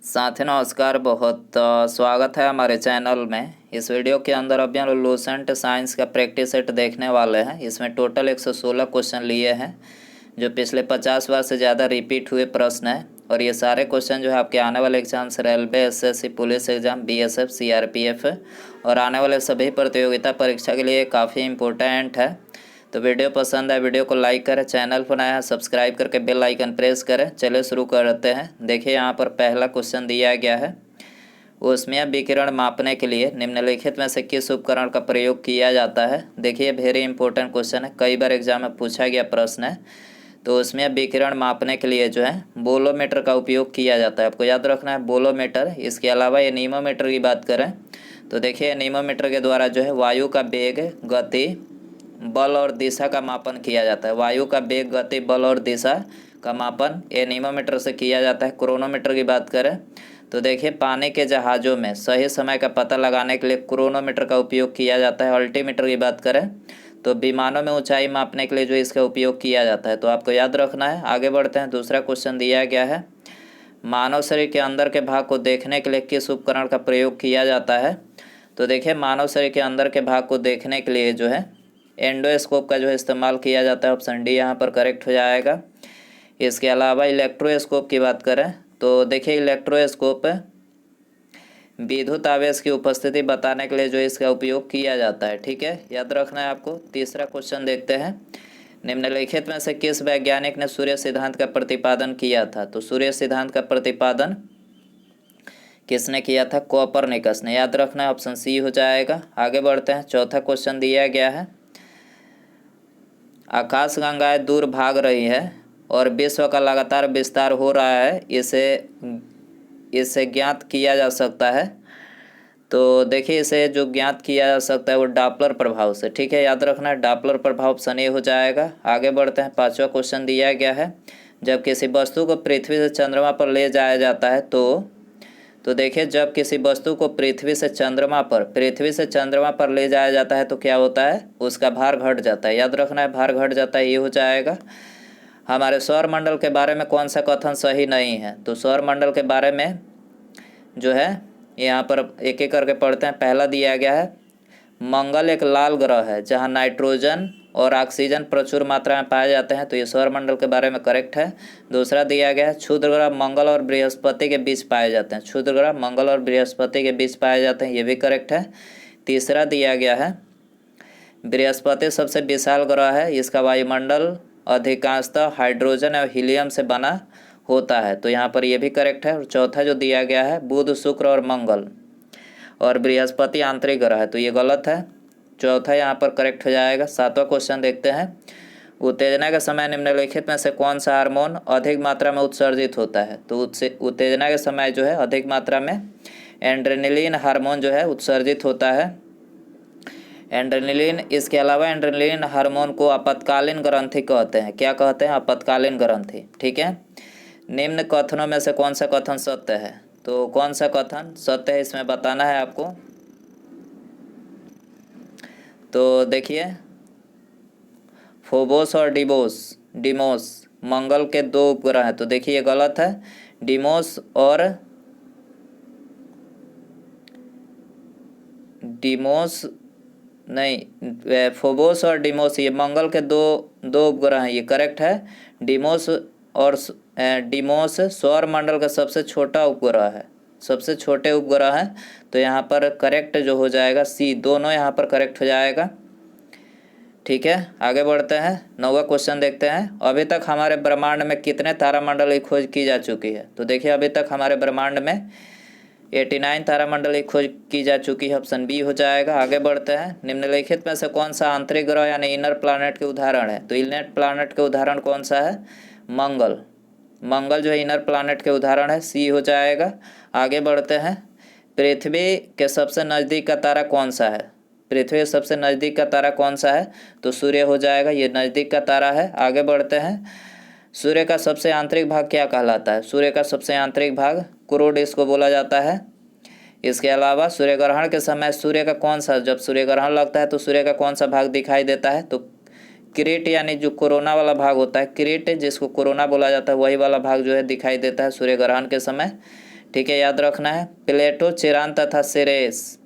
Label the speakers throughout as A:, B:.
A: साथी नमस्कार। बहुत स्वागत है हमारे चैनल में। इस वीडियो के अंदर अभी हम लूसेंट साइंस का प्रैक्टिस सेट देखने वाले हैं। इसमें टोटल 116 क्वेश्चन लिए हैं जो पिछले 50 बार से ज़्यादा रिपीट हुए प्रश्न हैं। और ये सारे क्वेश्चन जो है आपके आने वाले exams railway, SSC, police exam, BSF, CRPF और आने वाले सभी प्रतियोगिता परीक्षा के लिए काफ़ी इम्पोर्टेंट है। तो वीडियो पसंद है वीडियो को लाइक करें, चैनल पर नया है सब्सक्राइब करके बेल आइकन प्रेस करें। चलिए शुरू करते हैं। देखिए यहाँ पर पहला क्वेश्चन दिया गया है, ऊष्मीय विकिरण मापने के लिए निम्नलिखित में से किस उपकरण का प्रयोग किया जाता है। देखिए वेरी इंपॉर्टेंट क्वेश्चन है, कई बार एग्जाम में पूछा गया प्रश्न है। तो ऊष्मीय विकिरण मापने के लिए जो है बोलोमीटर का उपयोग किया जाता है। आपको याद रखना है बोलोमीटर। इसके अलावा एनीमोमीटर की बात करें तो देखिए एनीमोमीटर के द्वारा जो है वायु का वेग, गति, बल और दिशा का मापन किया जाता है। वायु का वेग, गति, बल और दिशा का मापन एनीमोमीटर से किया जाता है। क्रोनोमीटर की बात करें तो देखिए पानी के जहाज़ों में सही समय का पता लगाने के लिए क्रोनोमीटर का उपयोग किया जाता है। अल्टीमीटर की बात करें तो विमानों में ऊंचाई मापने के लिए जो इसका उपयोग किया जाता है। तो आपको याद रखना है। आगे बढ़ते हैं। दूसरा क्वेश्चन दिया गया है, मानव शरीर के अंदर के भाग को देखने के लिए किस उपकरण का प्रयोग किया जाता है। तो देखिए मानव शरीर के अंदर के भाग को देखने के लिए जो है एंडोस्कोप का जो है इस्तेमाल किया जाता है। ऑप्शन डी यहाँ पर करेक्ट हो जाएगा। इसके अलावा इलेक्ट्रोस्कोप की बात करें तो देखिए इलेक्ट्रोस्कोप विद्युत आवेश की उपस्थिति बताने के लिए जो इसका उपयोग किया जाता है। ठीक है, याद रखना है आपको। तीसरा क्वेश्चन देखते हैं, निम्नलिखित में से किस वैज्ञानिक ने सूर्य सिद्धांत का प्रतिपादन किया था। तो सूर्य सिद्धांत का प्रतिपादन किसने किया था? कोपरनिकस ने। याद रखना है, ऑप्शन सी हो जाएगा। आगे बढ़ते हैं। चौथा क्वेश्चन दिया गया है, आकाशगंगाएं दूर भाग रही है और विश्व का लगातार विस्तार हो रहा है, इसे ज्ञात किया जा सकता है। तो देखिए इसे जो ज्ञात किया जा सकता है वो डॉपलर प्रभाव से। ठीक है, याद रखना है डॉपलर प्रभाव, ऑप्शन ए हो जाएगा। आगे बढ़ते हैं। पांचवा क्वेश्चन दिया गया है, जब किसी वस्तु को पृथ्वी से चंद्रमा पर ले जाया जाता है तो देखिए जब किसी वस्तु को पृथ्वी से चंद्रमा पर ले जाया जाता है तो क्या होता है? उसका भार घट जाता है। याद रखना है, भार घट जाता है, ये हो जाएगा। हमारे सौर मंडल के बारे में कौन सा कथन सही नहीं है? तो सौर मंडल के बारे में जो है यहाँ पर एक एक करके पढ़ते हैं। पहला दिया गया है, मंगल एक लाल ग्रह है जहाँ नाइट्रोजन और ऑक्सीजन प्रचुर मात्रा में पाए जाते हैं। तो ये सौरमंडल के बारे में करेक्ट है। दूसरा दिया गया है, क्षुद्र ग्रह मंगल और बृहस्पति के बीच पाए जाते हैं। क्षुद्र ग्रह मंगल और बृहस्पति के बीच पाए जाते हैं, ये भी करेक्ट है। तीसरा दिया गया है, बृहस्पति सबसे विशाल ग्रह है, इसका वायुमंडल अधिकांशतः हाइड्रोजन और हीलियम से बना होता है। तो यहाँ पर यह भी करेक्ट है। और चौथा जो दिया गया है, बुध, शुक्र और मंगल और बृहस्पति आंतरिक ग्रह है, तो ये गलत है। चौथा यहाँ पर करेक्ट हो जाएगा। सातवां क्वेश्चन देखते हैं, उत्तेजना के समय निम्नलिखित में से कौन सा हार्मोन अधिक मात्रा में उत्सर्जित होता है। तो उत्तेजना के समय जो है अधिक मात्रा में एड्रेनलिन हार्मोन जो है उत्सर्जित होता है, एड्रेनलिन। इसके अलावा एड्रेनलिन हार्मोन को आपातकालीन ग्रंथि कहते हैं। क्या कहते हैं? आपातकालीन ग्रंथि। ठीक है, निम्न कथनों में से कौन सा कथन सत्य है? तो कौन सा कथन सत्य है इसमें बताना है आपको। तो देखिए फोबोस और डिमोस मंगल के दो उपग्रह हैं, तो देखिए ये गलत है। फोबोस और डिमोस ये मंगल के दो उपग्रह हैं, ये करेक्ट है। डिमोस सौर मंडल का सबसे छोटा उपग्रह है, सबसे छोटे उपग्रह हैं। तो यहाँ पर करेक्ट जो हो जाएगा सी, दोनों यहाँ पर करेक्ट हो जाएगा। ठीक है, आगे बढ़ते हैं। 9वां क्वेश्चन देखते हैं, अभी तक हमारे ब्रह्मांड में कितने तारामंडल की खोज की जा चुकी है। तो देखिए अभी तक हमारे ब्रह्मांड में 89 तारामंडल की खोज की जा चुकी है, ऑप्शन बी हो जाएगा। आगे बढ़ते हैं, निम्नलिखित में से कौन सा आंतरिक ग्रह यानी इनर प्लानट के उदाहरण है। तो इनर प्लानट के उदाहरण कौन सा है? मंगल जो है इनर प्लानट के उदाहरण है, सी हो जाएगा। आगे बढ़ते हैं, पृथ्वी के सबसे नज़दीक का तारा कौन सा है? पृथ्वी के सबसे नज़दीक का तारा कौन सा है? तो सूर्य हो जाएगा, ये नज़दीक का तारा है। आगे बढ़ते हैं, सूर्य का सबसे आंतरिक भाग क्या कहलाता है? सूर्य का सबसे आंतरिक भाग क्रोड इसको बोला जाता है। इसके अलावा सूर्य ग्रहण के समय सूर्य का कौन सा, जब सूर्य ग्रहण लगता है तो सूर्य का कौन सा भाग दिखाई देता है? तो किरीट यानी जो कोरोना वाला भाग होता है, किरीट जिसको कोरोना बोला जाता है, वही वाला भाग जो है दिखाई देता है सूर्य ग्रहण के समय। ठीक है, याद रखना है। प्लेटो, चिरान तथा सिरेस।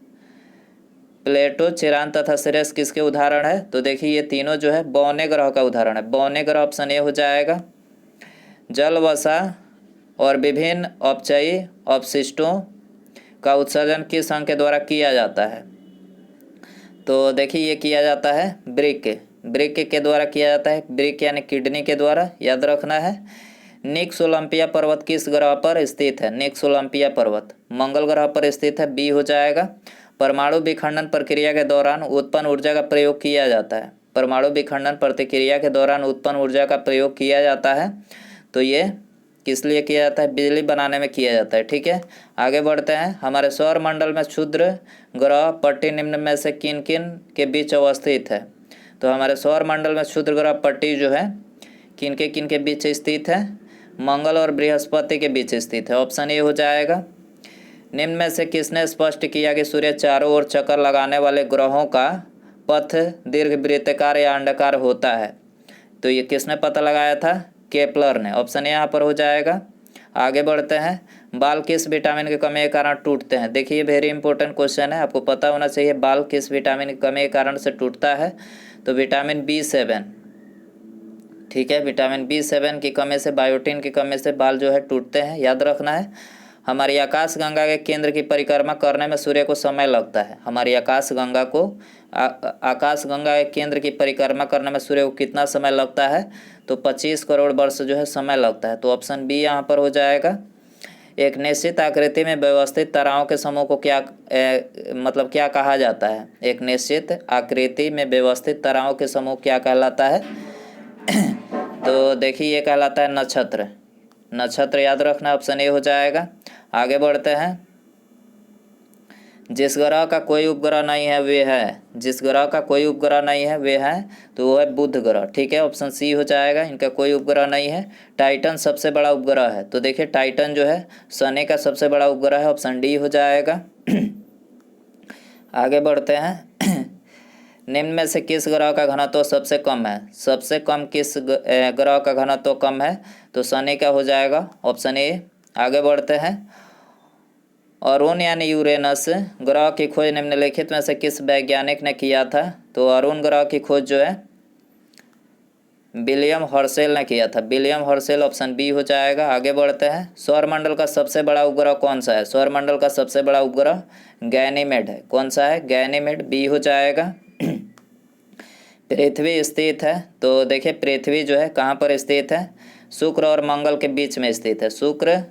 A: प्लेटो, चिरान तथा सिरेस किसके उदाहरण है? तो देखिए ये तीनों जो है बौने ग्रह का उदाहरण है। बौने ग्रह ऑप्शन ए हो जाएगा। जल, वसा और विभिन्न अपचयी अपशिष्टों का उत्सर्जन किस अंग के द्वारा किया जाता है? तो देखिए ये किया जाता है वृक्क के द्वारा किया जाता है। वृक्क यानी किडनी के द्वारा, याद रखना है। निक्स ओलंपिया पर्वत किस ग्रह पर स्थित है? निक्स ओलंपिया पर्वत मंगल ग्रह पर स्थित है, बी हो जाएगा। परमाणु विखंडन प्रक्रिया के दौरान उत्पन्न ऊर्जा का प्रयोग किया जाता है। परमाणु विखंडन प्रक्रिया के दौरान उत्पन्न ऊर्जा का प्रयोग किया जाता है, तो ये किस लिए किया जाता है? बिजली बनाने में किया जाता है। ठीक है, आगे बढ़ते हैं। हमारे सौर मंडल में क्षुद्र ग्रह पट्टी निम्न में से किन किन के बीच अवस्थित है? तो हमारे सौर मंडल में क्षुद्र ग्रह पट्टी जो है किन के बीच स्थित है? मंगल और बृहस्पति के बीच स्थित है, ऑप्शन ए हो जाएगा। निम्न में से किसने स्पष्ट किया कि सूर्य चारों ओर चक्कर लगाने वाले ग्रहों का पथ दीर्घवृत्ताकार या अंडाकार होता है? तो ये किसने पता लगाया था? केपलर ने, ऑप्शन ए यहाँ पर हो जाएगा। आगे बढ़ते हैं। बाल किस विटामिन की कमी के कारण टूटते हैं? देखिए वेरी इंपॉर्टेंट क्वेश्चन है, आपको पता होना चाहिए बाल किस विटामिन की कमी के कारण से टूटता है। तो विटामिन B7, ठीक है, विटामिन B7 की कमी से, बायोटिन की कमी से बाल जो है टूटते हैं, याद रखना है। हमारी आकाशगंगा के केंद्र की परिक्रमा करने में सूर्य को समय लगता है। हमारी आकाशगंगा के केंद्र की परिक्रमा करने में सूर्य को कितना समय लगता है? तो 25 करोड़ वर्ष जो है समय लगता है, तो ऑप्शन बी यहाँ पर हो जाएगा। एक निश्चित आकृति में व्यवस्थित ताराओं के समूह को क्या मतलब क्या कहा जाता है? एक निश्चित आकृति में व्यवस्थित ताराओं के समूह क्या कहलाता है? तो देखिए ये कहलाता है नक्षत्र। नक्षत्र याद रखना, ऑप्शन ए हो जाएगा। आगे बढ़ते हैं। जिस ग्रह का कोई उपग्रह नहीं है वे है, जिस ग्रह का कोई उपग्रह नहीं है वे है, तो वो है बुध ग्रह। ठीक है, ऑप्शन सी हो जाएगा, इनका कोई उपग्रह नहीं है। टाइटन सबसे बड़ा उपग्रह है, तो देखिए टाइटन जो है शनि का सबसे बड़ा उपग्रह है, ऑप्शन डी हो जाएगा। आगे बढ़ते हैं। निम्न में से किस ग्रह का घनत्व सबसे कम है? सबसे कम किस ग्रह का घनत्व कम है? तो शनि का हो जाएगा, ऑप्शन ए। आगे बढ़ते हैं। अरुण यानी यूरेनस ग्रह की खोज निम्नलिखित में से किस वैज्ञानिक ने किया था? तो अरुण ग्रह की खोज जो है विलियम हर्शेल ने किया था, विलियम हर्शेल, ऑप्शन बी हो जाएगा। आगे बढ़ते हैं। सौरमंडल का सबसे बड़ा उपग्रह कौन सा है? सौरमंडल का सबसे बड़ा उपग्रह गैनीमेड है। कौन सा है? गैनीमेड, बी हो जाएगा। पृथ्वी स्थित है, तो देखिए पृथ्वी जो है कहाँ पर स्थित है? शुक्र और मंगल के बीच में स्थित है, शुक्र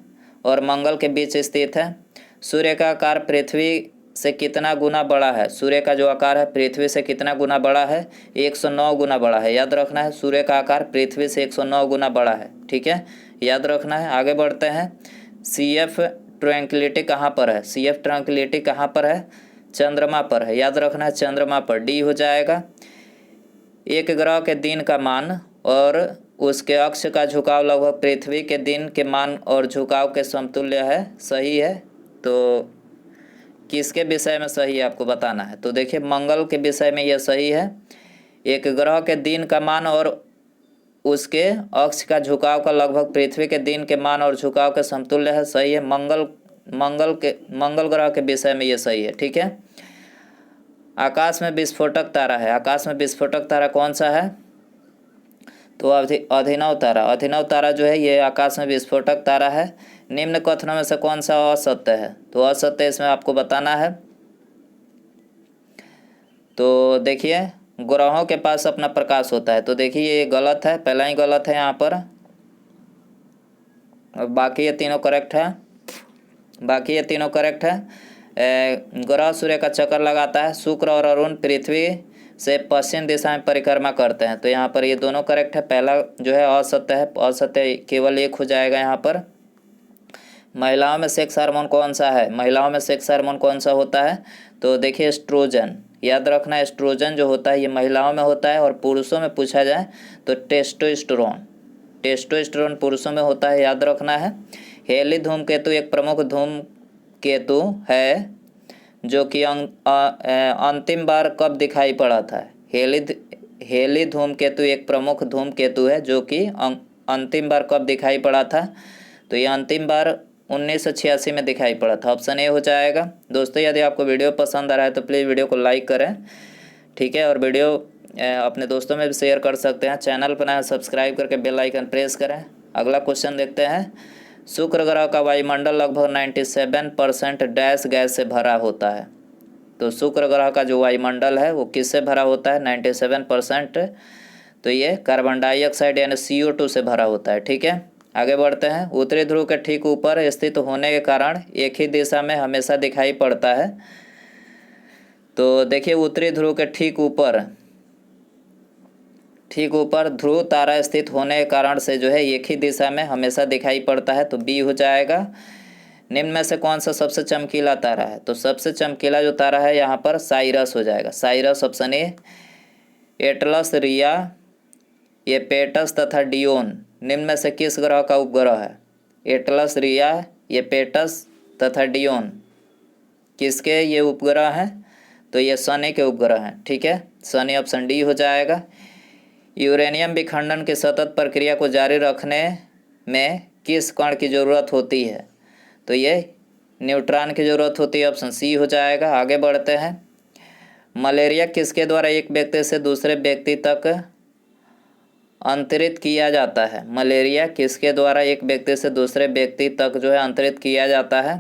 A: और मंगल के बीच स्थित है। सूर्य का आकार पृथ्वी से कितना गुना बड़ा है? सूर्य का जो आकार है पृथ्वी से कितना गुना बड़ा है? 109 गुना बड़ा है, याद रखना है। सूर्य का आकार पृथ्वी से 109 गुना बड़ा है, ठीक है, याद रखना है। आगे बढ़ते हैं। CF ट्रैंक्विलिटी कहाँ पर है? CF ट्रैंक्विलिटी कहाँ पर है? चंद्रमा पर है, याद रखना है, चंद्रमा पर, डी हो जाएगा। एक ग्रह के दिन का मान और उसके अक्ष का झुकाव लगभग पृथ्वी के दिन के मान और झुकाव के समतुल्य है, सही है। तो किसके विषय में सही है आपको बताना है? तो देखिए मंगल के विषय में यह सही है। एक ग्रह के दिन का मान और उसके अक्ष का झुकाव का लगभग पृथ्वी के दिन के मान और झुकाव के समतुल्य है, सही है। मंगल ग्रह के विषय में यह सही है, ठीक है। आकाश में विस्फोटक तारा है, आकाश में विस्फोटक तारा कौन सा है? तो अभिनव तारा, अभिनव तारा जो है ये आकाश में विस्फोटक तारा है। निम्न कथनों में से कौन सा असत्य है? तो असत्य इसमें आपको बताना है। तो देखिए ग्रहों के पास अपना प्रकाश होता है, तो देखिए ये गलत है, पहला ही गलत है यहाँ पर, और बाकी ये तीनों करेक्ट है, बाकी ये तीनों करेक्ट है। ग्रह सूर्य का चक्कर लगाता है, शुक्र और अरुण पृथ्वी से पश्चिम दिशा में परिक्रमा करते हैं, तो यहाँ पर ये दोनों करेक्ट है। पहला जो है असत्य है, असत्य केवल एक हो जाएगा यहाँ पर। महिलाओं में सेक्स हार्मोन कौन सा है? महिलाओं में सेक्स हार्मोन कौन सा होता है? तो देखिए एस्ट्रोजन, याद रखना, एस्ट्रोजन जो होता है ये महिलाओं में होता है, और पुरुषों में पूछा जाए तो टेस्टोस्टेरोन, टेस्टोस्टेरोन पुरुषों में होता है, याद रखना है। हेली धूमकेतु एक प्रमुख धूमकेतु है जो कि अंतिम बार कब दिखाई पड़ा था? हेली धूमकेतु एक प्रमुख धूमकेतु है जो कि अंतिम बार कब दिखाई पड़ा था? तो ये अंतिम बार 1986 में दिखाई पड़ा था। ऑप्शन ए हो जाएगा। दोस्तों यदि आपको वीडियो पसंद आ रहा है तो प्लीज़ वीडियो को लाइक करें, ठीक है, और वीडियो अपने दोस्तों में भी शेयर कर सकते हैं। चैनल पर नया सब्सक्राइब करके बेल आइकन प्रेस करें। अगला क्वेश्चन देखते हैं। शुक्र ग्रह का वायुमंडल लगभग 97% डैश गैस से भरा होता है। तो शुक्र ग्रह का जो वायुमंडल है वो किससे भरा होता है? 97%। तो ये कार्बन डाइऑक्साइड यानी CO2 से भरा होता है, ठीक है। आगे बढ़ते हैं। उत्तरी ध्रुव के ठीक ऊपर स्थित होने के कारण एक ही दिशा में हमेशा दिखाई पड़ता है। तो देखिए उत्तरी ध्रुव के ठीक ऊपर ध्रुव तारा स्थित होने के कारण से जो है एक ही दिशा में हमेशा दिखाई पड़ता है। तो बी हो जाएगा। निम्न में से कौन सा सबसे चमकीला तारा है? तो सबसे चमकीला जो तारा है यहाँ पर साइरस हो जाएगा। Cyrus option A. एटलस, रिया, एपेटस तथा डियोन निम्न में से किस ग्रह का उपग्रह है? एटलस, रिया, एपेटस तथा डियोन किसके ये उपग्रह हैं? तो ये शनि के उपग्रह हैं, ठीक है। शनि ऑप्शन डी हो जाएगा। यूरेनियम विखंडन की सतत प्रक्रिया को जारी रखने में किस कण की ज़रूरत होती है? तो ये न्यूट्रॉन की ज़रूरत होती है। ऑप्शन सी हो जाएगा। आगे बढ़ते हैं। मलेरिया किसके द्वारा एक व्यक्ति से दूसरे व्यक्ति तक अंतरित किया जाता है? मलेरिया किसके द्वारा एक व्यक्ति से दूसरे व्यक्ति तक जो है अंतरित किया जाता है?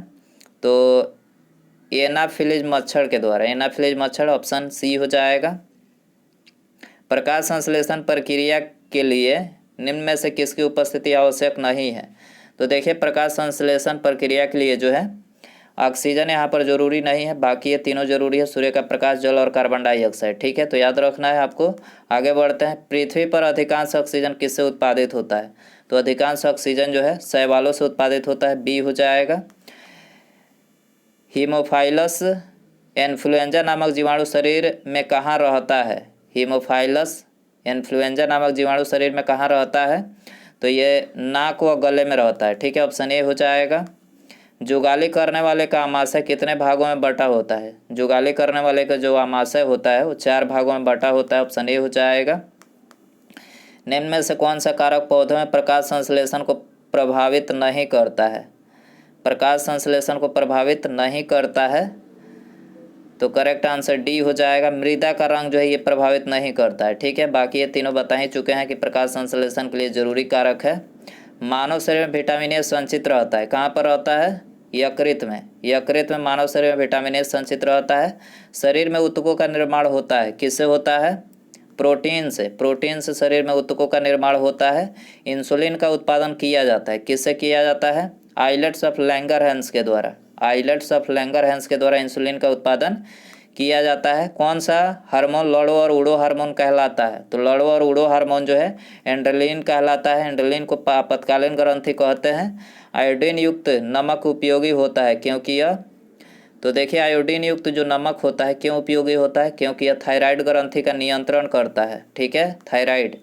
A: तो एनाफिलीज मच्छर के द्वारा। एनाफिलीज मच्छर ऑप्शन सी हो जाएगा। प्रकाश संश्लेषण प्रक्रिया के लिए निम्न में से किसकी उपस्थिति आवश्यक नहीं है? तो देखिए प्रकाश संश्लेषण प्रक्रिया के लिए जो है ऑक्सीजन यहाँ पर जरूरी नहीं है, बाकी ये तीनों जरूरी है, सूर्य का प्रकाश, जल और कार्बन डाइऑक्साइड, ठीक है। तो याद रखना है आपको। आगे बढ़ते हैं। पृथ्वी पर अधिकांश ऑक्सीजन किससे उत्पादित होता है? तो अधिकांश ऑक्सीजन जो है शैवालों से उत्पादित होता है। बी हो जाएगा। हीमोफाइलस इन्फ्लुएंजा नामक जीवाणु शरीर में कहाँ रहता है? हीमोफाइलस इन्फ्लुएंजा नामक जीवाणु शरीर में कहाँ रहता है? तो ये नाक व गले में रहता है, ठीक है। ऑप्शन ए हो जाएगा। जुगाली करने वाले का आमाशय कितने भागों में बटा होता है? जुगाली करने वाले का जो आमाशय होता है वो 4 भागों में बटा होता है। ऑप्शन ए हो जाएगा। निम्न में से कौन सा कारक पौधों में प्रकाश संश्लेषण को प्रभावित नहीं करता है? प्रकाश संश्लेषण को प्रभावित नहीं करता है, तो करेक्ट आंसर डी हो जाएगा। मृदा का रंग जो है ये प्रभावित नहीं करता है, ठीक है। बाकी ये तीनों बता ही चुके हैं कि प्रकाश संश्लेषण के लिए जरूरी कारक है। मानव शरीर में विटामिन ए संचित रहता है। कहाँ पर रहता है? यकृत में। यकृत में मानव शरीर में विटामिन ए संचित रहता है। शरीर में ऊतकों का निर्माण होता है, किससे होता है? प्रोटीन से। प्रोटीन से शरीर में ऊतकों का निर्माण होता है। इंसुलिन का उत्पादन किया जाता है, किससे किया जाता है? आइलेट्स ऑफ लैंगरहैंस के द्वारा। आइलेट्स ऑफ लैंगरहैंस के द्वारा इंसुलिन का उत्पादन किया जाता है। कौन सा हार्मोन लड़ो और उड़ो हार्मोन कहलाता है? तो लड़ो और उड़ो हार्मोन जो है एंड्रेलिन कहलाता है। एंड्रेलिन को आपातकालीन ग्रंथि कहते हैं। आयोडीन युक्त नमक उपयोगी होता है क्योंकि यह, तो देखिए आयोडीन युक्त जो नमक होता है क्यों उपयोगी होता है? क्योंकि यह थायराइड ग्रंथि का नियंत्रण करता है, ठीक है। थायराइड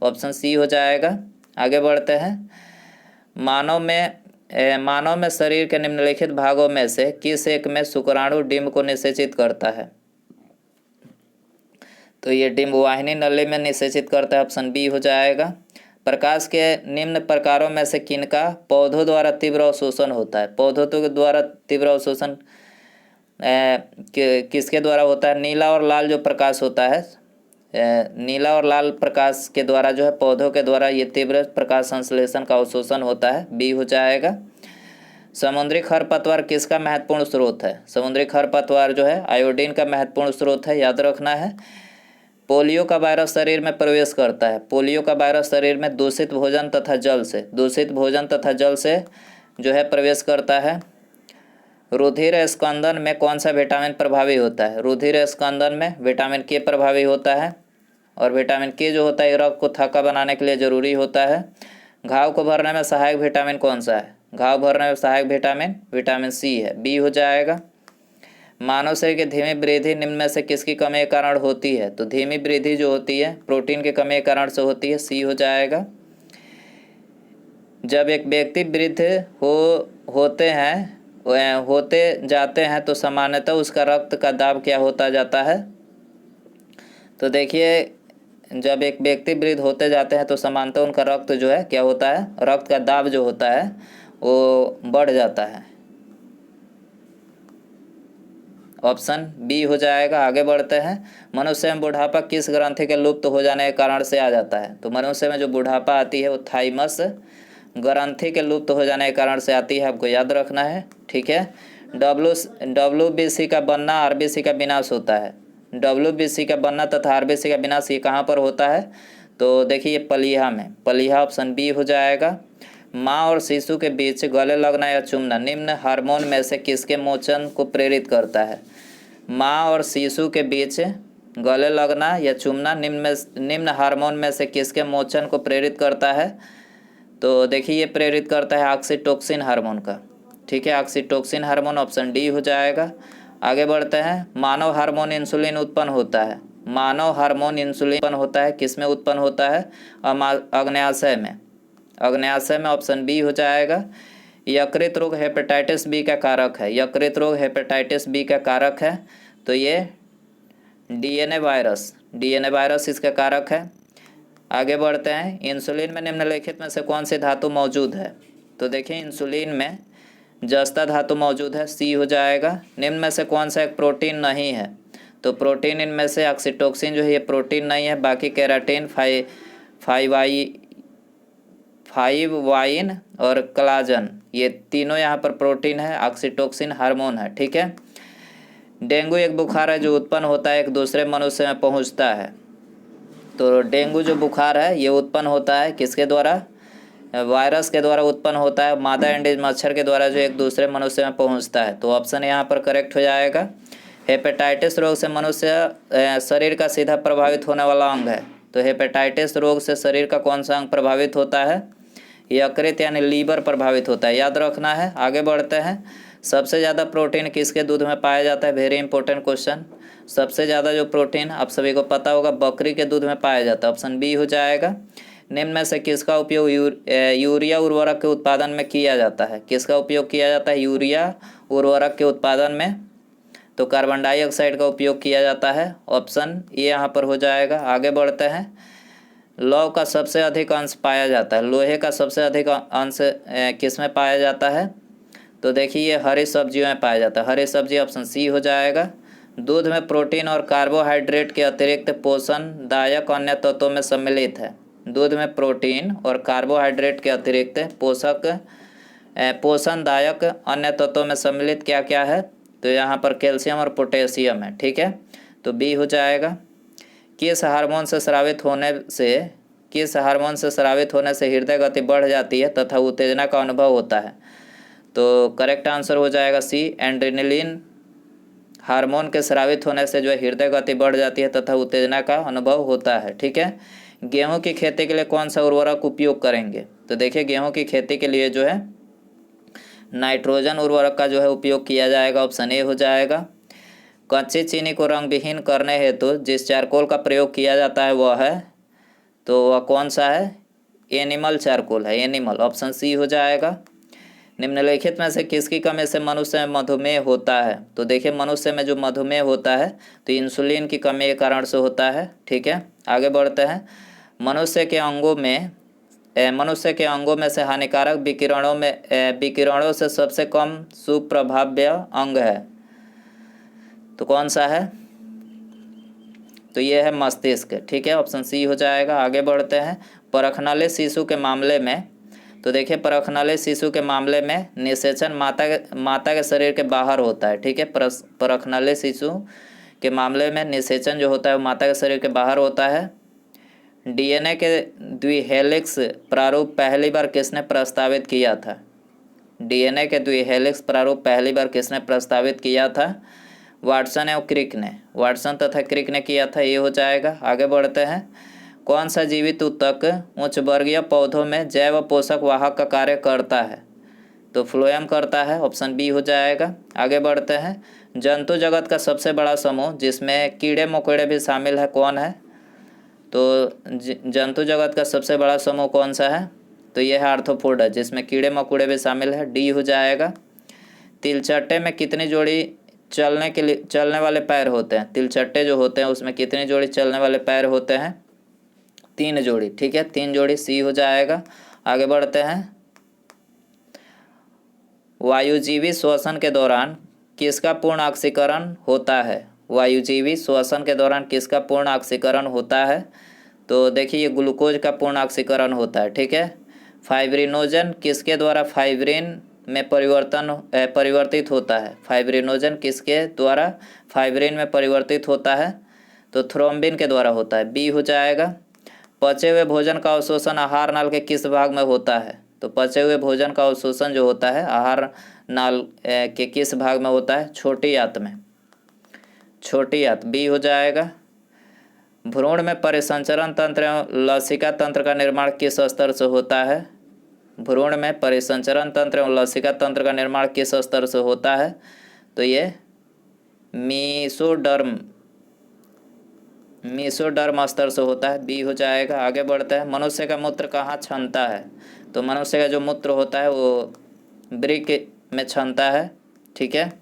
A: ऑप्शन सी हो जाएगा। आगे बढ़ते हैं। मानव में शरीर के निम्नलिखित भागों में से किस एक में शुक्राणु डिंब को निषेचित करता है? तो ये डिंब वाहिनी नली में निषेचित करता है। ऑप्शन बी हो जाएगा। प्रकाश के निम्न प्रकारों में से किनका पौधों द्वारा तीव्र अवशोषण होता है? पौधों के द्वारा तीव्र अवशोषण किसके द्वारा होता है? नीला और लाल जो प्रकाश होता है, नीला और लाल प्रकाश के द्वारा जो है पौधों के द्वारा ये तीव्र प्रकाश संश्लेषण का अवशोषण होता है। बी हो जाएगा। समुद्री खरपतवार किसका महत्वपूर्ण स्रोत है? समुद्री खरपतवार जो है आयोडीन का महत्वपूर्ण स्रोत है, याद रखना है। पोलियो का वायरस शरीर में प्रवेश करता है। पोलियो का वायरस शरीर में दूषित भोजन तथा जल से जो है प्रवेश करता है। रुधिर स्कंदन में कौन सा विटामिन प्रभावी होता है? रुधिर स्कंदन में विटामिन के प्रभावी होता है, और विटामिन के जो होता है रक्त को थक्का बनाने के लिए जरूरी होता है। घाव को भरने में सहायक विटामिन कौन सा है? घाव भरने में सहायक विटामिन सी है। बी हो जाएगा। मानव शरीर की धीमी वृद्धि निम्न में से किसकी कमी के कारण होती है? तो धीमी वृद्धि जो होती है प्रोटीन की कमी के कारण से होती है। सी हो जाएगा। जब एक व्यक्ति वृद्ध होते जाते हैं तो सामान्यतः उसका रक्त का दाब क्या होता जाता है? तो देखिए जब एक व्यक्ति वृद्ध होते जाते हैं तो सामान्यतः उनका रक्त जो है क्या होता है? रक्त का दाब जो होता है वो बढ़ जाता है। ऑप्शन बी हो जाएगा। आगे बढ़ते हैं, मनुष्य में बुढ़ापा किस ग्रंथि के लुप्त हो जाने के कारण से आ जाता है? तो मनुष्य में जो बुढ़ापा आती है वो थाइमस ग्रंथि के लुप्त हो जाने के कारण से आती है, आपको याद रखना है। ठीक है, WBC का बनना, RBC का विनाश होता है। WBC का बनना तथा RBC का विनाश ये कहाँ पर होता है? तो देखिए पलीहा में, पलीहा ऑप्शन बी हो जाएगा। माँ और शिशु के बीच गले लगना या चूमना निम्न हार्मोन में से किसके मोचन को प्रेरित करता है? माँ और शिशु के बीच गले लगना या चूमना निम्न हार्मोन में से किसके मोचन को प्रेरित करता है? तो देखिए ये प्रेरित करता है ऑक्सीटोसिन हार्मोन का। ठीक है, ऑक्सीटोसिन हार्मोन ऑप्शन डी हो जाएगा। आगे बढ़ते हैं, मानव हार्मोन इंसुलिन उत्पन्न होता है। मानव हार्मोन इंसुलिन उत्पन्न होता है, किस में उत्पन्न होता है? अग्न्याशय में। अग्न्याशय में ऑप्शन बी हो जाएगा। यकृत रोग हेपेटाइटिस बी का कारक है। यकृत रोग हेपेटाइटिस बी का कारक है, तो ये डीएनए वायरस इसका कारक है। आगे बढ़ते हैं, इंसुलिन में निम्नलिखित में से कौन सी धातु मौजूद है? तो देखिए इंसुलिन में जस्ता धातु मौजूद है, सी हो जाएगा। निम्न में से कौन सा एक प्रोटीन नहीं है? तो प्रोटीन इनमें से ऑक्सीटोसिन जो है ये प्रोटीन नहीं है, बाकी केराटिन, फाइव वाइन और कोलाजन ये तीनों यहाँ पर प्रोटीन है, ऑक्सीटोसिन हार्मोन है। ठीक है, डेंगू एक बुखार है जो उत्पन्न होता है एक दूसरे मनुष्य में पहुँचता है। तो डेंगू जो बुखार है ये उत्पन्न होता है किसके द्वारा? वायरस के द्वारा उत्पन्न होता है, मादा एंडीज मच्छर के द्वारा जो एक दूसरे मनुष्य में पहुंचता है। तो ऑप्शन यहाँ पर करेक्ट हो जाएगा। हेपेटाइटिस रोग से मनुष्य शरीर का सीधा प्रभावित होने वाला अंग है। तो हेपेटाइटिस रोग से शरीर का कौन सा अंग प्रभावित होता है? यकृत यानी लीवर प्रभावित होता है, याद रखना है। आगे बढ़ते हैं, सबसे ज़्यादा प्रोटीन किसके दूध में पाया जाता है? Very important question. सबसे ज़्यादा जो प्रोटीन आप सभी को पता होगा बकरी के दूध में पाया जाता है, ऑप्शन बी हो जाएगा। निम्न में से किसका उपयोग यूरिया उर्वरक के उत्पादन में किया जाता है? किसका उपयोग किया जाता है यूरिया उर्वरक के उत्पादन में? तो कार्बन डाइऑक्साइड का उपयोग किया जाता है, ऑप्शन ए यहाँ पर हो जाएगा। आगे बढ़ते हैं, लौह का सबसे अधिक अंश पाया जाता है। लोहे का सबसे अधिक अंश किस में पाया जाता है? तो देखिए ये हरी सब्जियों में पाया जाता है, हरी सब्जी ऑप्शन सी हो जाएगा। दूध में प्रोटीन और कार्बोहाइड्रेट के अतिरिक्त पोषणदायक अन्य तत्वों में सम्मिलित है। दूध में प्रोटीन और कार्बोहाइड्रेट के अतिरिक्त पोषणदायक अन्य तत्वों में सम्मिलित क्या क्या है? तो यहाँ पर कैल्शियम और पोटेशियम है। ठीक है, तो बी हो जाएगा। किस हार्मोन से स्रावित होने से हृदय गति बढ़ जाती है तथा उत्तेजना का अनुभव होता है? तो करेक्ट आंसर हो जाएगा सी, एड्रेनलिन हार्मोन के स्रावित होने से जो है हृदय गति बढ़ जाती है तथा उत्तेजना का अनुभव होता है। ठीक है, गेहूं की खेती के लिए कौन सा उर्वरक उपयोग करेंगे? तो देखिए गेहूं की खेती के लिए जो है नाइट्रोजन उर्वरक का जो है उपयोग किया जाएगा, ऑप्शन ए हो जाएगा। कच्ची चीनी को रंग विहीन करने हेतु जिस चारकोल का प्रयोग किया जाता है वह है, तो वह कौन सा है? एनिमल चारकोल है, एनिमल ऑप्शन सी हो जाएगा। निम्नलिखित में से किसकी कमी से मनुष्य में मधुमेह होता है? तो देखिए मनुष्य में जो मधुमेह होता है तो इंसुलिन की कमी के कारण से होता है। ठीक है, आगे बढ़ते हैं, मनुष्य के अंगों में से हानिकारक विकिरणों से सबसे कम सुप्रभाव्य अंग है, तो कौन सा है? तो ये है मस्तिष्क। ठीक है, ऑप्शन सी हो जाएगा। आगे बढ़ते हैं, परखनाली शिशु के मामले में, तो देखिए परखनाली शिशु के मामले में निषेचन माता के शरीर के बाहर होता है। ठीक है, परखनाली शिशु के मामले में निषेचन जो होता है वो माता के शरीर के बाहर होता है। डीएनए के द्विहेलिक्स प्रारूप पहली बार किसने प्रस्तावित किया था? डीएनए के द्विहेलिक्स प्रारूप पहली बार किसने प्रस्तावित किया था? वाटसन एवं क्रिक ने, वाटसन तथा क्रिक ने किया था, ये हो जाएगा। आगे बढ़ते हैं, कौन सा जीवित ऊतक उच्च वर्गीय पौधों में जैव पोषक वाहक का कार्य करता है? तो फ्लोएम करता है, ऑप्शन बी हो जाएगा। आगे बढ़ते हैं, जंतु जगत का सबसे बड़ा समूह जिसमें कीड़े मकोड़े भी शामिल है कौन है? तो जंतु जगत का सबसे बड़ा समूह कौन सा है? तो यह है आर्थ्रोपोडा, जिसमें कीड़े मकोड़े भी शामिल है, डी हो जाएगा। तिलचट्टे में कितनी जोड़ी चलने वाले पैर होते हैं? तिलचट्टे जो होते हैं उसमें कितनी जोड़ी चलने वाले पैर होते हैं? 3 जोड़ी। ठीक है, 3 जोड़ी, सी हो जाएगा। आगे बढ़ते हैं, वायुजीवी श्वसन के दौरान किसका पूर्ण ऑक्सीकरण होता है? वायुजीवी श्वसन के दौरान किसका पूर्ण ऑक्सीकरण होता है? तो देखिए ये ग्लूकोज का पूर्ण ऑक्सीकरण होता है, ठीक है। फाइब्रिनोजन किसके द्वारा फाइब्रिन में परिवर्तित होता है? फाइब्रिनोजन किसके द्वारा फाइब्रिन में परिवर्तित होता है? तो थ्रोम्बिन के द्वारा होता है, बी हो जाएगा। पचे हुए भोजन का अवशोषण आहार नाल के किस भाग में होता है? तो पचे हुए भोजन का अवशोषण जो होता है आहार नाल के किस भाग में होता है? छोटी आंत में, छोटी आंत, बी हो जाएगा। भ्रूण में परिसंचरण तंत्र एवं लसिका तंत्र का निर्माण किस स्तर से होता है? भ्रूण में परिसंचरण तंत्र एवं लसिका तंत्र का निर्माण किस स्तर से होता है? तो ये मीसोडर्म स्तर से होता है, बी हो जाएगा। आगे बढ़ते हैं। मनुष्य का मूत्र कहाँ छनता है? तो मनुष्य का जो मूत्र होता है वो वृक्क में छनता है, ठीक है।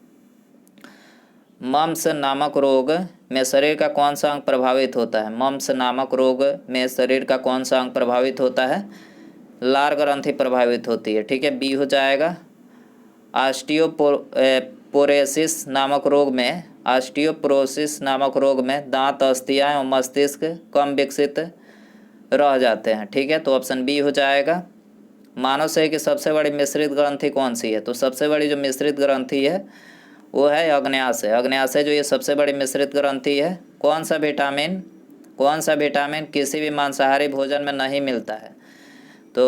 A: मम्स नामक रोग में शरीर का कौन सा अंग प्रभावित होता है? मम्स नामक रोग में शरीर का कौन सा अंग प्रभावित होता है? लार ग्रंथि प्रभावित होती है, ठीक है, बी हो जाएगा। ऑस्टियोपोरोसिस नामक रोग में दांत, अस्थियां एवं मस्तिष्क कम विकसित रह जाते हैं, ठीक है, तो ऑप्शन बी हो जाएगा। मानव शरीर की सबसे बड़ी मिश्रित ग्रंथि कौन सी है? तो सबसे बड़ी जो मिश्रित ग्रंथि है वो है अग्न्याशय। अग्न्याशय जो ये सबसे बड़ी मिश्रित ग्रंथि है। कौन सा विटामिन किसी भी मांसाहारी भोजन में नहीं मिलता है? तो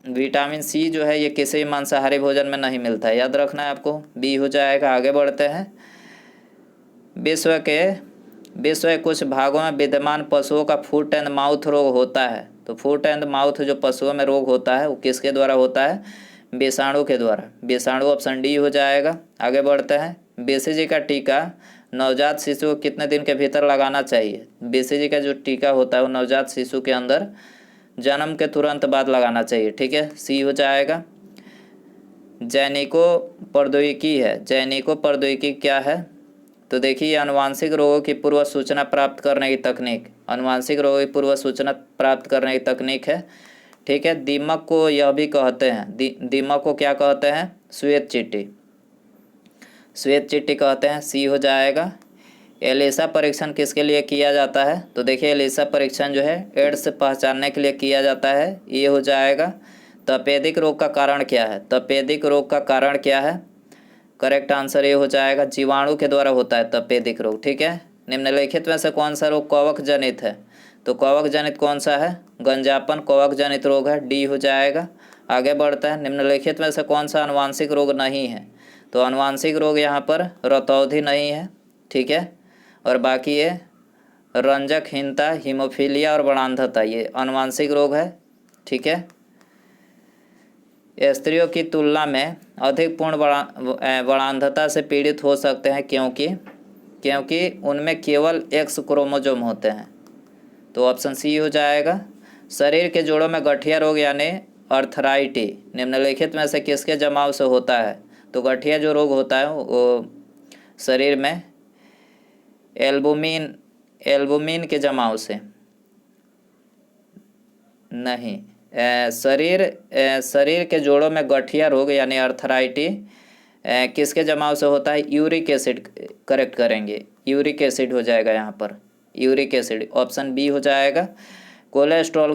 A: विटामिन सी जो है ये किसी भी मांसाहारी भोजन में नहीं मिलता है, याद रखना है आपको, बी हो जाएगा। आगे बढ़ते हैं। विश्व के कुछ भागों में विद्यमान पशुओं का फुट एंड माउथ रोग होता है। तो फुट एंड माउथ जो पशुओं में रोग होता है वो किसके द्वारा होता है? विषाणु के द्वारा, विषाणु, ऑप्शन डी हो जाएगा। आगे बढ़ते हैं। बीसीजी का टीका नवजात शिशु को कितने दिन के भीतर लगाना चाहिए? बीसीजी का जो टीका होता है वो नवजात शिशु के अंदर जन्म के तुरंत बाद लगाना चाहिए, ठीक है, सी हो जाएगा। जैनिको प्रौद्योगिकी क्या है? तो देखिए आनुवांशिक रोगों की पूर्व सूचना प्राप्त करने की तकनीक, आनुवांशिक रोगों की पूर्व सूचना प्राप्त करने की तकनीक है, ठीक है। दीमक को यह भी कहते हैं, दीमक को क्या कहते हैं? श्वेत चिट्टी कहते हैं, सी हो जाएगा। एलिसा परीक्षण किसके लिए किया जाता है? तो देखिए एलिसा परीक्षण जो है एड्स पहचानने के लिए किया जाता है, ये हो जाएगा। तपेदिक रोग का कारण क्या है? करेक्ट आंसर ये हो जाएगा, जीवाणु के द्वारा होता है तपेदिक रोग, ठीक है। निम्नलिखित में से कौन सा रोग कवक जनित है? तो कवक जनित कौन सा है? गंजापन कवक जनित रोग है, डी हो जाएगा। आगे बढ़ता है। निम्नलिखित में से कौन सा आनुवांशिक रोग नहीं है? तो आनुवांशिक रोग यहाँ पर रतौंधी नहीं है, ठीक है, और बाकी ये रंजकहीनता, हीमोफीलिया और बड़ांधता ये आनुवांशिक रोग है, ठीक है। स्त्रियों की तुलना में अधिक पूर्ण बड़ांधता से पीड़ित हो सकते हैं क्योंकि उनमें केवल एक्स क्रोमोसोम होते हैं, तो ऑप्शन सी हो जाएगा। शरीर के जोड़ों में गठिया रोग यानी अर्थराइटी निम्नलिखित में से किसके जमाव से होता है? तो गठिया जो रोग होता है वो शरीर में एल्बुमिन के जमाव से नहीं, शरीर के जोड़ों में गठिया रोग यानी अर्थराइटी किसके जमाव से होता है? यूरिक एसिड, करेक्ट करेंगे, यूरिक एसिड हो जाएगा यहाँ पर, यूरिक एसिड, ऑप्शन बी हो जाएगा। कोलेस्ट्रॉल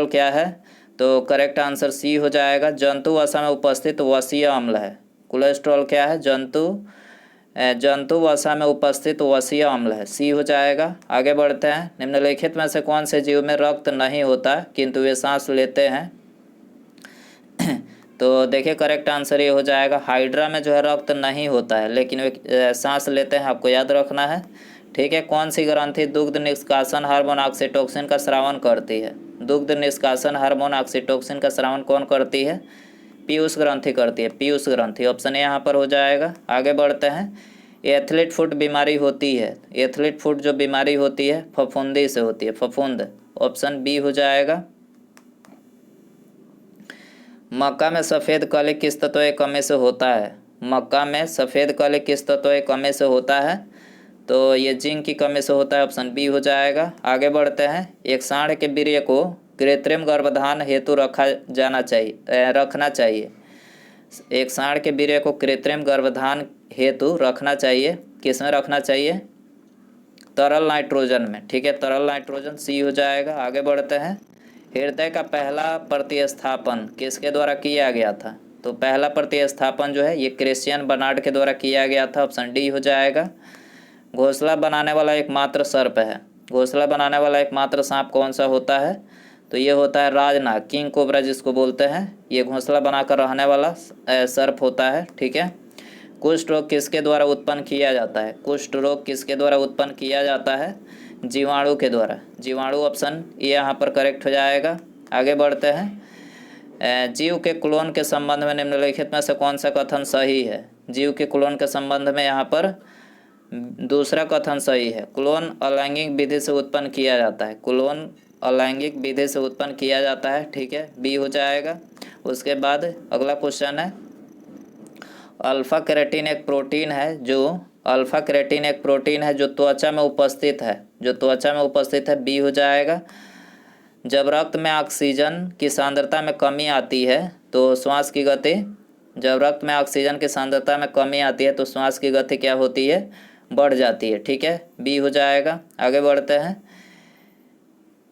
A: क्या है? तो करेक्ट आंसर सी हो जाएगा, जंतु वसा में उपस्थित वसीय अम्ल है। कोलेस्ट्रॉल क्या है? जंतु वसा में उपस्थित वसीय अम्ल है, सी हो जाएगा। आगे बढ़ते हैं। निम्नलिखित में से कौन से जीव में रक्त नहीं होता किंतु वे सांस लेते हैं? तो देखिए करेक्ट आंसर ये हो जाएगा, हाइड्रा में जो है रक्त नहीं होता है लेकिन वे सांस लेते हैं, आपको याद रखना है, ठीक है। कौन सी ग्रंथि दुग्ध निष्कासन हार्मोन ऑक्सीटोसिन का स्रावन करती है? दुग्ध निष्कासन हार्मोन ऑक्सीटोसिन का स्रावन कौन करती है? पीयूष ग्रंथि करती है, पीयूष ग्रंथि, ऑप्शन ए यहाँ पर हो जाएगा। आगे बढ़ते हैं। एथलीट फुट बीमारी होती है, एथलीट फुट जो बीमारी होती है फफूंदी से होती है, फफूंद, ऑप्शन बी हो जाएगा। मक्का में सफ़ेद काले किस तत्व की कमी से होता है? मक्का में सफ़ेद काले किस तत्व की कमी से होता है? तो ये जिंक की कमी से होता है, ऑप्शन बी हो जाएगा। आगे बढ़ते हैं। एक सांड के वीर्य को कृत्रिम गर्भधान हेतु रखना चाहिए, एक सांड के वीर्य को कृत्रिम गर्भधान हेतु रखना चाहिए, किस में रखना चाहिए? तरल नाइट्रोजन में। ठीक है, तरल नाइट्रोजन सी हो जाएगा। आगे बढ़ते हैं। हृदय का पहला प्रतिस्थापन किसके द्वारा किया गया था? तो पहला प्रतिस्थापन जो है ये क्रिश्चियन बर्नार्ड के द्वारा किया गया था, ऑप्शन डी हो जाएगा। घोंसला बनाने वाला एकमात्र सर्प है, घोंसला बनाने वाला एकमात्र सांप कौन सा होता है? तो ये होता है राजनाग, किंग कोबरा जिसको बोलते हैं, ये घोंसला बनाकर रहने वाला सर्प होता है। ठीक है। कुष्ठ रोग किसके द्वारा उत्पन्न किया जाता है? कुष्ठ रोग किसके द्वारा उत्पन्न किया जाता है? जीवाणु के द्वारा। जीवाणु, ऑप्शन ये यहाँ पर करेक्ट हो जाएगा। आगे बढ़ते हैं। जीव के क्लोन के संबंध में निम्नलिखित में से कौन सा कथन सही है? जीव के क्लोन के संबंध में यहाँ पर दूसरा कथन सही है। क्लोन अलैंगिक विधि से उत्पन्न किया जाता है, क्लोन अलैंगिक विधि से उत्पन्न किया जाता है। ठीक है, बी हो जाएगा। उसके बाद अगला क्वेश्चन है, अल्फा केराटिन एक प्रोटीन है जो अल्फा केराटिन एक प्रोटीन है जो त्वचा में उपस्थित है, जो त्वचा में उपस्थित है, बी हो जाएगा। जब रक्त में ऑक्सीजन की सांद्रता में कमी आती है तो श्वास की गति, जब रक्त में ऑक्सीजन की सांद्रता में कमी आती है तो श्वास की गति क्या होती है? बढ़ जाती है। ठीक है, बी हो जाएगा। आगे बढ़ते हैं।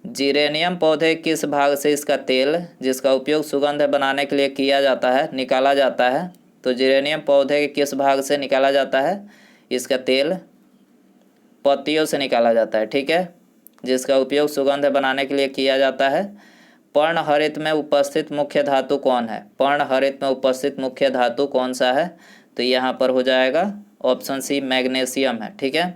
A: जीरेनियम पौधे किस भाग से इसका तेल जिसका उपयोग सुगंध बनाने के लिए किया जाता है निकाला जाता है? तो जीरेनियम पौधे के किस भाग से निकाला जाता है इसका तेल? पत्तियों से निकाला जाता है। ठीक है, जिसका उपयोग सुगंध बनाने के लिए किया जाता है। पर्णहरित में उपस्थित मुख्य धातु कौन है? पर्णहरित में उपस्थित मुख्य धातु कौन सा है? तो यहाँ पर हो जाएगा ऑप्शन सी, मैग्नीशियम है। ठीक है।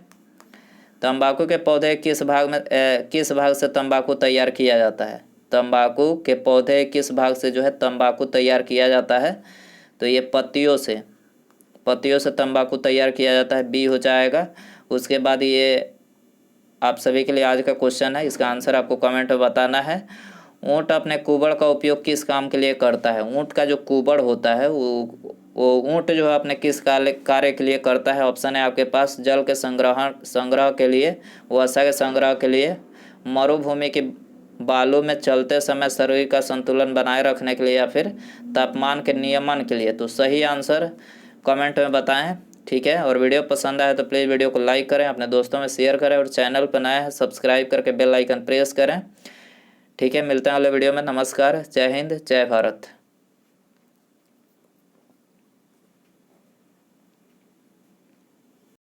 A: तंबाकू के पौधे किस भाग से तंबाकू तैयार किया जाता है? तंबाकू के पौधे किस भाग से जो है तंबाकू तैयार किया जाता है? तो ये पत्तियों से तंबाकू तैयार किया जाता है, बी हो जाएगा। उसके बाद ये आप सभी के लिए आज का क्वेश्चन है, इसका आंसर आपको कमेंट में बताना है। ऊँट अपने कुबड़ का उपयोग किस काम के लिए करता है? ऊँट का जो कुबड़ होता है वो ऊँट जो है अपने किस कार्य के लिए करता है? ऑप्शन है आपके पास, जल के संग्रह के लिए, वसा के संग्रह के लिए, मरुभूमि के बालू में चलते समय शरीर का संतुलन बनाए रखने के लिए, या फिर तापमान के नियमन के लिए। तो सही आंसर कमेंट में बताएं। ठीक है, और वीडियो पसंद आए तो प्लीज़ वीडियो को लाइक करें, अपने दोस्तों में शेयर करें, और चैनल पर नए हैं सब्सक्राइब करके बेल आइकन प्रेस करें। ठीक है, मिलते हैं अगले वीडियो में। नमस्कार, जय हिंद, जय भारत।